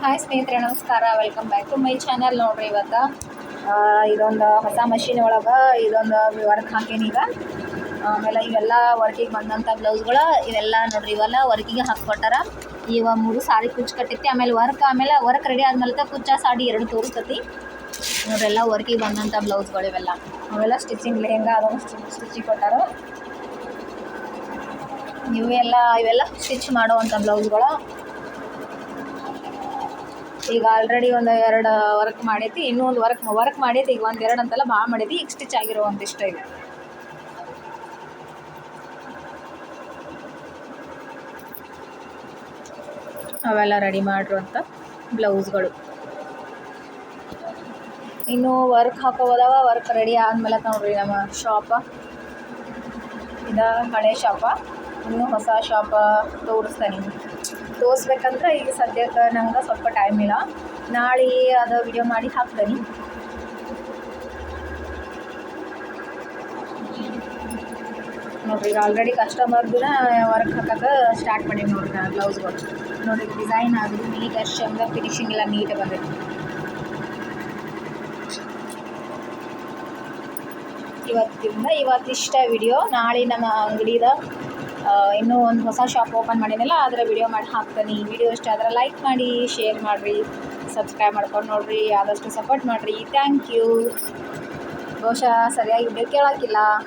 Hi ಸ್ನೇಹಿತರೆ, ನಮಸ್ಕಾರ. Welcome back to my channel. ನೋಡ್ರಿ, ಇವತ್ತು ಇದೊಂದು ಹೊಸ ಮಷೀನ್ ಒಳಗೆ ಇದೊಂದು ವರ್ಕ್ ಹಾಕೀನಿ. ಈಗ ಆಮೇಲೆ ಇವೆಲ್ಲ ವರ್ಕಿಗೆ ಬಂದಂಥ ಬ್ಲೌಸ್ಗಳು ಇವೆಲ್ಲ ನೋಡ್ರಿ, ಇವೆಲ್ಲ ವರ್ಕಿಗೆ ಹಾಕ್ಕೊಟ್ಟಾರ. ಇವ 3 ಸಾರಿ ಕುಚ್ಚು ಕಟ್ಟೈತಿ. ಆಮೇಲೆ ವರ್ಕ್ ರೆಡಿ ಆದ್ಮೇಲೆ ಕುಚ್ಚ ಸಾಡಿ 2 ತೋರಿಸ್ತೈತಿ ನೋಡ್ರಿ. ಎಲ್ಲ ವರ್ಕಿಗೆ ಬಂದಂಥ ಬ್ಲೌಸ್ಗಳು ಅವೆಲ್ಲ ಸ್ಟಿಚಿಂಗ್ ಲೆಹಂಗಾ ಅದನ್ನು ಸ್ಟಿಚಿಂಗ್ ಕೊಟ್ಟಾರ. ಇವೆಲ್ಲ ಸ್ಟಿಚ್ ಮಾಡುವಂಥ ಬ್ಲೌಸ್ಗಳು. ಈಗ ಆಲ್ರೆಡಿ ಒಂದು 2 ವರ್ಕ್ ಮಾಡೈತಿ, ಇನ್ನೂ ಒಂದು ವರ್ಕ್ ಮಾಡೈತಿ. ಈಗ 1-2 ಅಂತೆಲ್ಲ ಭಾಳ ಮಾಡೈತಿ. ಈಗ ಸ್ಟಿಚ್ ಆಗಿರುವಂತಿಷ್ಟ ಇದೆ. ಅವೆಲ್ಲ ರೆಡಿ ಮಾಡಿರುವಂಥ ಬ್ಲೌಸ್ಗಳು. ಇನ್ನು ವರ್ಕ್ ಹಾಕೋದವ. ವರ್ಕ್ ರೆಡಿ ಆದಮೇಲೆ ನೋಡ್ರಿ, ನಮ್ಮ ಶಾಪ ಇದು ಹಳೆ ಶಾಪ. ಇನ್ನೂ ಹೊಸ ಶಾಪ ತೋರಿಸ್ಬೇಕಂದ್ರೆ ಈಗ ಸದ್ಯಕ್ಕೆ ನಂಗೆ ಸ್ವಲ್ಪ ಟೈಮ್ ಇಲ್ಲ. ನಾಳೆ ಅದು ವಿಡಿಯೋ ಮಾಡಿ ಹಾಕ್ತೀನಿ. ನೋಡಿರಿ, ಈಗ ಆಲ್ರೆಡಿ ಕಸ್ಟಮರ್ದು ವರ್ಕ್ ಹಾಕೋಕೆ ಸ್ಟಾರ್ಟ್ ಮಾಡೀನಿ ನೋಡ್ರಿ. ನಾನು ಬ್ಲೌಸ್ಗಳು ನೋಡಿರಿ, ಡಿಸೈನ್ ಆಗೋದು ನೀಟ್, ಎಷ್ಟು ಚಂದ ಫಿನಿಶಿಂಗ್ ಎಲ್ಲ ನೀಟ್ ಬಂದೈತಿ. ಇವತ್ತಿಷ್ಟ ವಿಡಿಯೋ. ನಾಳೆ ನಮ್ಮ ಅಂಗಡಿದ ಇನ್ನೂ ಒಂದು ಹೊಸ ಶಾಪ್ ಓಪನ್ ಮಾಡಿನಲ್ಲ, ಅದರ ವಿಡಿಯೋ ಮಾಡಿ ಹಾಕ್ತೀನಿ. ಈ ವಿಡಿಯೋ ಇಷ್ಟ ಆದರೆ ಲೈಕ್ ಮಾಡಿ, ಶೇರ್ ಮಾಡಿರಿ, ಸಬ್ಸ್ಕ್ರೈಬ್ ಮಾಡ್ಕೊಂಡು ನೋಡಿರಿ. ಆದಷ್ಟು ಸಪೋರ್ಟ್ ಮಾಡಿರಿ. Thank you. ಬಹುಶಃ ಸರಿಯಾಗಿ ವಿಡಿಯೋ ಕೇಳೋಕ್ಕಿಲ್ಲ.